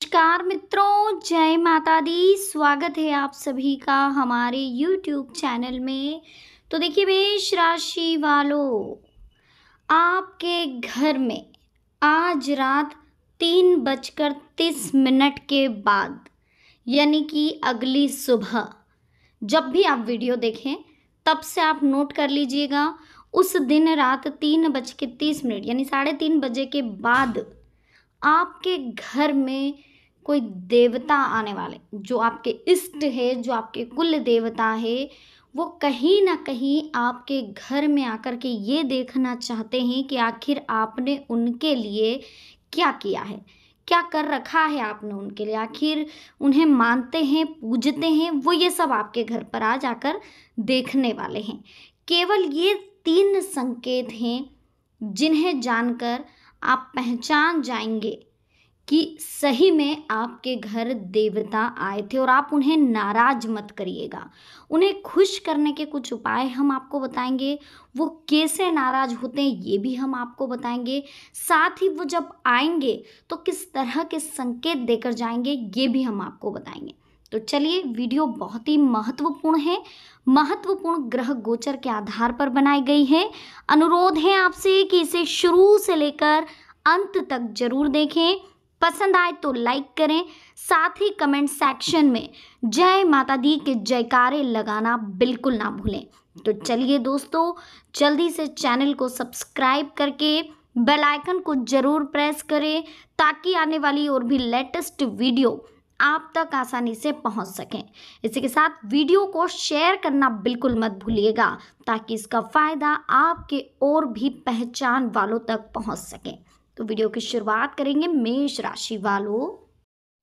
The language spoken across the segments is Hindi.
नमस्कार मित्रों, जय माता दी। स्वागत है आप सभी का हमारे YouTube चैनल में। तो देखिए मेष राशि वालों, आपके घर में आज रात 3:30 के बाद यानी कि अगली सुबह जब भी आप वीडियो देखें तब से आप नोट कर लीजिएगा, उस दिन रात 3:30 यानी 3:30 बजे के बाद आपके घर में कोई देवता आने वाले, जो आपके इष्ट है, जो आपके कुल देवता है, वो कहीं ना कहीं आपके घर में आकर के ये देखना चाहते हैं कि आखिर आपने उनके लिए क्या किया है, क्या कर रखा है आपने उनके लिए, आखिर उन्हें मानते हैं, पूजते हैं, वो ये सब आपके घर पर आ जाकर देखने वाले हैं। केवल ये 3 संकेत हैं जिन्हें जानकर आप पहचान जाएंगे कि सही में आपके घर देवता आए थे। और आप उन्हें नाराज मत करिएगा, उन्हें खुश करने के कुछ उपाय हम आपको बताएंगे। वो कैसे नाराज होते हैं ये भी हम आपको बताएंगे। साथ ही वो जब आएंगे तो किस तरह के संकेत देकर जाएंगे ये भी हम आपको बताएंगे। तो चलिए, वीडियो बहुत ही महत्वपूर्ण है, महत्वपूर्ण ग्रह गोचर के आधार पर बनाई गई है। अनुरोध है आपसे कि इसे शुरू से लेकर अंत तक जरूर देखें। पसंद आए तो लाइक करें, साथ ही कमेंट सेक्शन में जय माता दी के जयकारे लगाना बिल्कुल ना भूलें। तो चलिए दोस्तों, जल्दी से चैनल को सब्सक्राइब करके बेल आइकन को जरूर प्रेस करें ताकि आने वाली और भी लेटेस्ट वीडियो आप तक आसानी से पहुंच सकें। इसी के साथ वीडियो को शेयर करना बिल्कुल मत भूलिएगा ताकि इसका फ़ायदा आपके और भी पहचान वालों तक पहुंच सके। तो वीडियो की शुरुआत करेंगे मेष राशि वालों।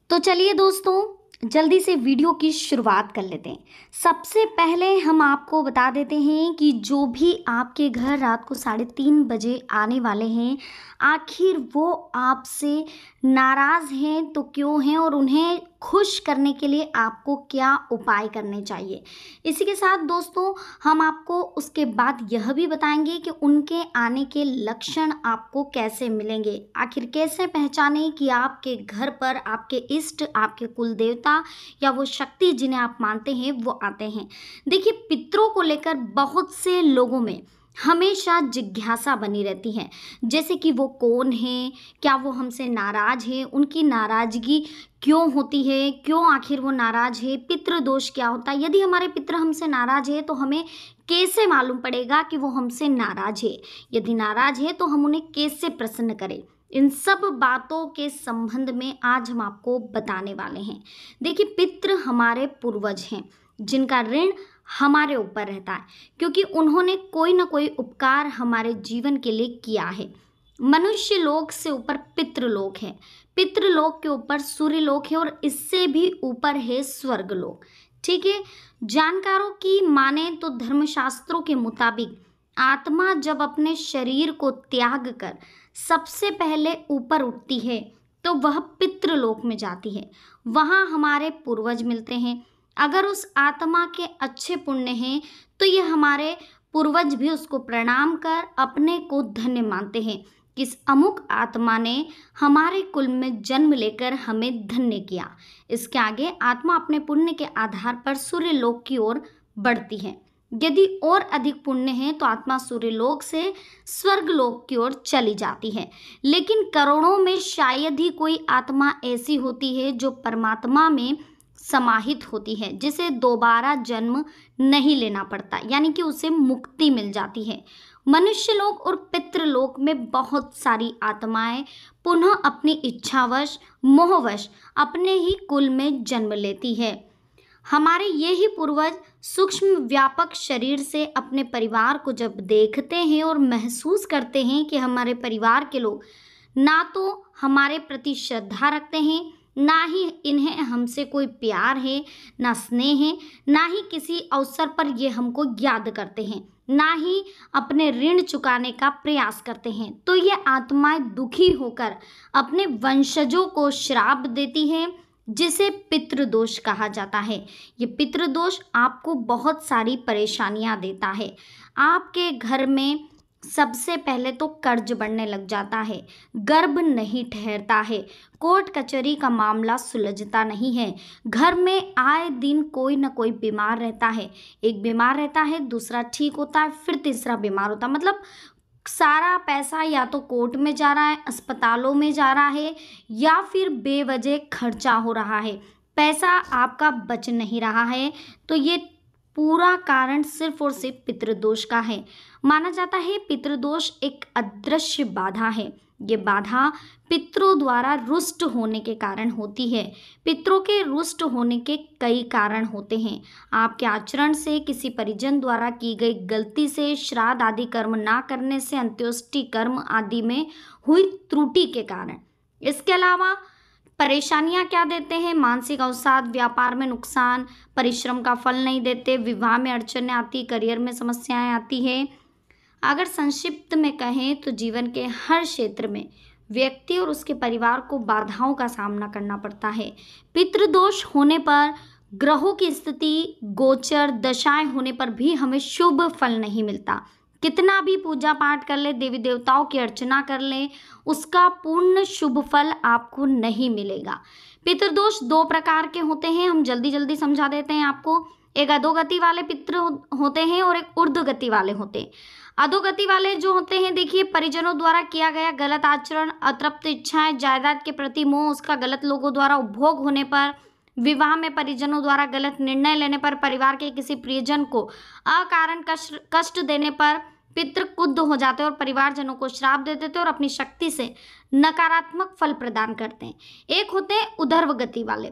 तो चलिए दोस्तों, जल्दी से वीडियो की शुरुआत कर लेते हैं। सबसे पहले हम आपको बता देते हैं कि जो भी आपके घर रात को 3:30 बजे आने वाले हैं, आखिर वो आपसे नाराज़ हैं तो क्यों हैं, और उन्हें खुश करने के लिए आपको क्या उपाय करने चाहिए। इसी के साथ दोस्तों, हम आपको उसके बाद यह भी बताएंगे कि उनके आने के लक्षण आपको कैसे मिलेंगे, आखिर कैसे पहचानें कि आपके घर पर आपके इष्ट, आपके कुल देवता या वो शक्ति जिन्हें आप मानते हैं वो आते हैं। देखिए, पितरों को लेकर बहुत से लोगों में हमेशा जिज्ञासा बनी रहती है, जैसे कि वो कौन है, क्या वो हमसे नाराज है, उनकी नाराज़गी क्यों होती है, क्यों आखिर वो नाराज है, पितृ दोष क्या होता है, यदि हमारे पितृ हमसे नाराज है तो हमें कैसे मालूम पड़ेगा कि वो हमसे नाराज है, यदि नाराज है तो हम उन्हें कैसे प्रसन्न करें। इन सब बातों के संबंध में आज हम आपको बताने वाले हैं। देखिए, पितृ हमारे पूर्वज हैं जिनका ऋण हमारे ऊपर रहता है, क्योंकि उन्होंने कोई ना कोई उपकार हमारे जीवन के लिए किया है। मनुष्य लोक से ऊपर पितृलोक है, पितृलोक के ऊपर सूर्यलोक है, और इससे भी ऊपर है स्वर्गलोक। ठीक है, जानकारों की माने तो धर्मशास्त्रों के मुताबिक आत्मा जब अपने शरीर को त्याग कर सबसे पहले ऊपर उठती है तो वह पितृलोक में जाती है, वहाँ हमारे पूर्वज मिलते हैं। अगर उस आत्मा के अच्छे पुण्य हैं तो ये हमारे पूर्वज भी उसको प्रणाम कर अपने को धन्य मानते हैं कि इस अमुक आत्मा ने हमारे कुल में जन्म लेकर हमें धन्य किया। इसके आगे आत्मा अपने पुण्य के आधार पर सूर्यलोक की ओर बढ़ती है। यदि और अधिक पुण्य है तो आत्मा सूर्यलोक से स्वर्गलोक की ओर चली जाती है। लेकिन करोड़ों में शायद ही कोई आत्मा ऐसी होती है जो परमात्मा में समाहित होती है, जिसे दोबारा जन्म नहीं लेना पड़ता, यानी कि उसे मुक्ति मिल जाती है। मनुष्यलोक और पितृलोक में बहुत सारी आत्माएं पुनः अपनी इच्छावश, मोहवश अपने ही कुल में जन्म लेती है। हमारे यही पूर्वज सूक्ष्म व्यापक शरीर से अपने परिवार को जब देखते हैं और महसूस करते हैं कि हमारे परिवार के लोग ना तो हमारे प्रति श्रद्धा रखते हैं, ना ही इन्हें हमसे कोई प्यार है, ना स्नेह है, ना ही किसी अवसर पर ये हमको याद करते हैं, ना ही अपने ऋण चुकाने का प्रयास करते हैं, तो ये आत्माएं दुखी होकर अपने वंशजों को श्राप देती हैं, जिसे पितृदोष कहा जाता है। ये पितृदोष आपको बहुत सारी परेशानियां देता है। आपके घर में सबसे पहले तो कर्ज बढ़ने लग जाता है, गर्भ नहीं ठहरता है, कोर्ट कचहरी का मामला सुलझता नहीं है, घर में आए दिन कोई ना कोई बीमार रहता है, एक बीमार रहता है, दूसरा ठीक होता है, फिर तीसरा बीमार होता है। मतलब सारा पैसा या तो कोर्ट में जा रहा है, अस्पतालों में जा रहा है, या फिर बेवजह खर्चा हो रहा है, पैसा आपका बच नहीं रहा है। तो ये पूरा कारण सिर्फ और सिर्फ पितृदोष का है। माना जाता है पितृदोष एक अदृश्य बाधा है। ये बाधा पितरों द्वारा रुष्ट होने के कारण होती है। पितरों के रुष्ट होने के कई कारण होते हैं। आपके आचरण से, किसी परिजन द्वारा की गई गलती से, श्राद्ध आदि कर्म ना करने से, अंत्योष्टि कर्म आदि में हुई त्रुटि के कारण। इसके अलावा परेशानियां क्या देते हैं? मानसिक अवसाद, व्यापार में नुकसान, परिश्रम का फल नहीं देते, विवाह में अड़चनें आती, करियर में समस्याएं आती है। अगर संक्षिप्त में कहें तो जीवन के हर क्षेत्र में व्यक्ति और उसके परिवार को बाधाओं का सामना करना पड़ता है। पितृदोष होने पर, ग्रहों की स्थिति, गोचर, दशाएं होने पर भी हमें शुभ फल नहीं मिलता। कितना भी पूजा पाठ कर ले, देवी देवताओं की अर्चना कर ले, उसका पूर्ण शुभ फल आपको नहीं मिलेगा। पितृदोष दो प्रकार के होते हैं, हम जल्दी जल्दी समझा देते हैं आपको। एक अधोगति वाले पितृ होते हैं और एक ऊर्ध्वगति वाले होते हैं। अधोगति वाले जो होते हैं, देखिए, परिजनों द्वारा किया गया गलत आचरण, अतृप्त इच्छाएं, जायदाद के प्रति मोह, उसका गलत लोगों द्वारा उपभोग होने पर, विवाह में परिजनों द्वारा गलत निर्णय लेने पर, परिवार के किसी प्रियजन को अकारण कष्ट देने पर पितृ क्रुद्ध हो जाते हैं और परिवारजनों को श्राप दे देते हैं और अपनी शक्ति से नकारात्मक फल प्रदान करते हैं। एक होते हैं उर्ध्व गति वाले,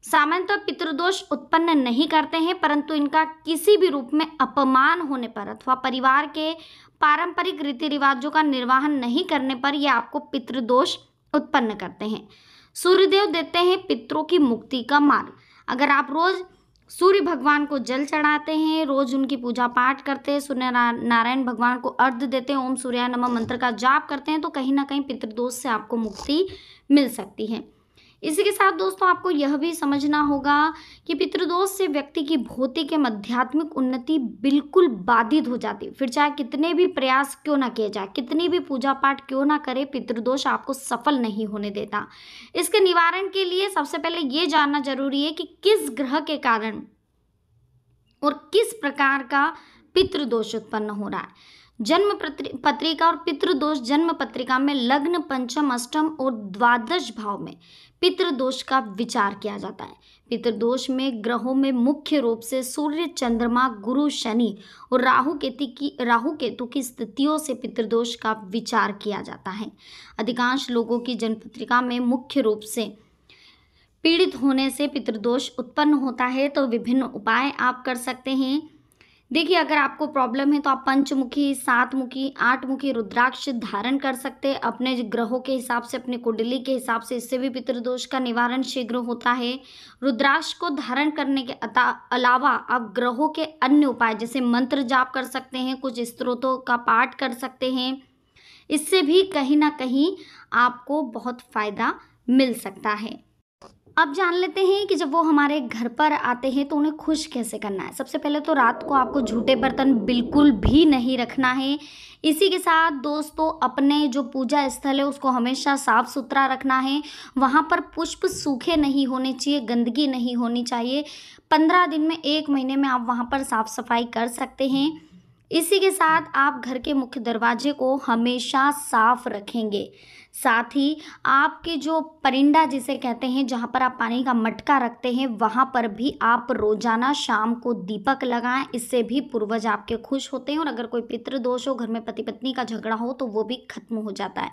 सामान्यतः पितृदोष उत्पन्न नहीं करते हैं, परंतु इनका किसी भी रूप में अपमान होने पर अथवा परिवार के पारंपरिक रीति रिवाजों का निर्वहन नहीं करने पर यह आपको पितृदोष उत्पन्न करते हैं। सूर्यदेव देते हैं पितरों की मुक्ति का मार्ग। अगर आप रोज सूर्य भगवान को जल चढ़ाते हैं, रोज उनकी पूजा पाठ करते हैं, सूर्य नारायण भगवान को अर्घ्य देते हैं, ओम सूर्याय नमः मंत्र का जाप करते हैं, तो कहीं ना कहीं पितृदोष से आपको मुक्ति मिल सकती है। इसी के साथ दोस्तों आपको यह भी समझना होगा कि पितृदोष से व्यक्ति की भौतिक एवं आध्यात्मिक उन्नति बिल्कुल बाधित हो जाती है। फिर चाहे कितने भी प्रयास क्यों ना किए जाए, कितनी भी पूजा पाठ क्यों ना करे, पितृदोष आपको सफल नहीं होने देता। इसके निवारण के लिए सबसे पहले ये जानना जरूरी है कि किस ग्रह के कारण और किस प्रकार का पितृदोष उत्पन्न हो रहा है। जन्म पत्रिका और पितृदोष जन्म पत्रिका में लग्न, पंचम, अष्टम और द्वादश भाव में पितृदोष का विचार किया जाता है। पितृदोष में ग्रहों में मुख्य रूप से सूर्य, चंद्रमा, गुरु, शनि और राहु केतु की स्थितियों से पितृदोष का विचार किया जाता है। अधिकांश लोगों की जन्म पत्रिका में मुख्य रूप से पीड़ित होने से पितृदोष उत्पन्न होता है, तो विभिन्न उपाय आप कर सकते हैं। देखिए, अगर आपको प्रॉब्लम है तो आप पंचमुखी, सातमुखी, आठमुखी रुद्राक्ष धारण कर सकते हैं अपने ग्रहों के हिसाब से, अपने कुंडली के हिसाब से। इससे भी पितृदोष का निवारण शीघ्र होता है। रुद्राक्ष को धारण करने के अलावा आप ग्रहों के अन्य उपाय जैसे मंत्र जाप कर सकते हैं, कुछ स्तोत्रों का पाठ कर सकते हैं। इससे भी कहीं ना कहीं आपको बहुत फायदा मिल सकता है। अब जान लेते हैं कि जब वो हमारे घर पर आते हैं तो उन्हें खुश कैसे करना है। सबसे पहले तो रात को आपको झूठे बर्तन बिल्कुल भी नहीं रखना है। इसी के साथ दोस्तों अपने जो पूजा स्थल है उसको हमेशा साफ सुथरा रखना है। वहाँ पर पुष्प सूखे नहीं होने चाहिए, गंदगी नहीं होनी चाहिए। 15 दिन में, 1 महीने में आप वहाँ पर साफ सफाई कर सकते हैं। इसी के साथ आप घर के मुख्य दरवाजे को हमेशा साफ रखेंगे। साथ ही आपके जो परिंदा जिसे कहते हैं, जहाँ पर आप पानी का मटका रखते हैं, वहाँ पर भी आप रोजाना शाम को दीपक लगाएं। इससे भी पूर्वज आपके खुश होते हैं और अगर कोई पितृदोष हो, घर में पति पत्नी का झगड़ा हो, तो वो भी खत्म हो जाता है।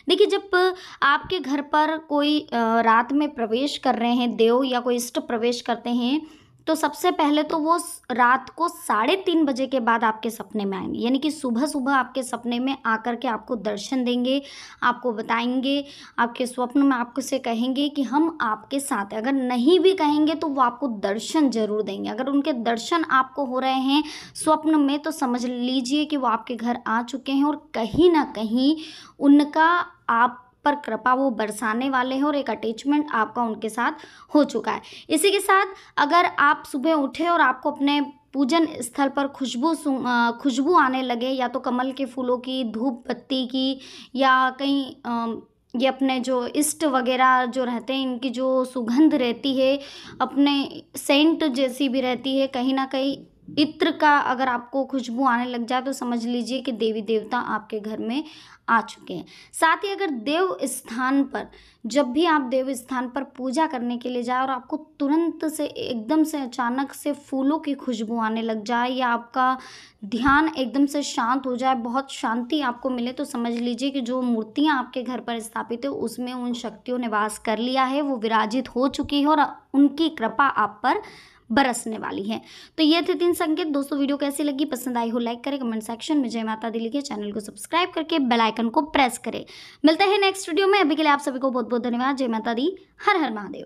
देखिए, जब आपके घर पर कोई रात में प्रवेश कर रहे हैं, देव या कोई इष्ट प्रवेश करते हैं, तो सबसे पहले तो वो रात को 3:30 बजे के बाद आपके सपने में आएंगे, यानी कि सुबह सुबह आपके सपने में आकर के आपको दर्शन देंगे, आपको बताएंगे, आपके स्वप्न में आपको से कहेंगे कि हम आपके साथ हैं। अगर नहीं भी कहेंगे तो वो आपको दर्शन जरूर देंगे। अगर उनके दर्शन आपको हो रहे हैं स्वप्न में, तो समझ लीजिए कि वो आपके घर आ चुके हैं और कहीं ना कहीं उनका आप पर कृपा वो बरसाने वाले हैं और एक अटैचमेंट आपका उनके साथ हो चुका है। इसी के साथ अगर आप सुबह उठे और आपको अपने पूजन स्थल पर खुशबू आने लगे, या तो कमल के फूलों की, धूप बत्ती की, या कहीं ये अपने जो इष्ट वगैरह जो रहते हैं इनकी जो सुगंध रहती है, अपने सेंट जैसी भी रहती है, कहीं ना कहीं इत्र का अगर आपको खुशबू आने लग जाए तो समझ लीजिए कि देवी देवता आपके घर में आ चुके हैं। साथ ही अगर देव स्थान पर, जब भी आप देव स्थान पर पूजा करने के लिए जाए और आपको तुरंत से एकदम से अचानक से फूलों की खुशबू आने लग जाए, या आपका ध्यान एकदम से शांत हो जाए, बहुत शांति आपको मिले, तो समझ लीजिए कि जो मूर्तियां आपके घर पर स्थापित है उसमें उन शक्तियों ने वास कर लिया है, वो विराजित हो चुकी है और उनकी कृपा आप पर बरसने वाली है। तो ये थे 3 संकेत। दोस्तों वीडियो कैसी लगी, पसंद आई हो लाइक करें, कमेंट सेक्शन में जय माता दी लिखिए, चैनल को सब्सक्राइब करके बेल आइकन को प्रेस करें। मिलते हैं नेक्स्ट वीडियो में, अभी के लिए आप सभी को बहुत बहुत धन्यवाद। जय माता दी, हर हर महादेव।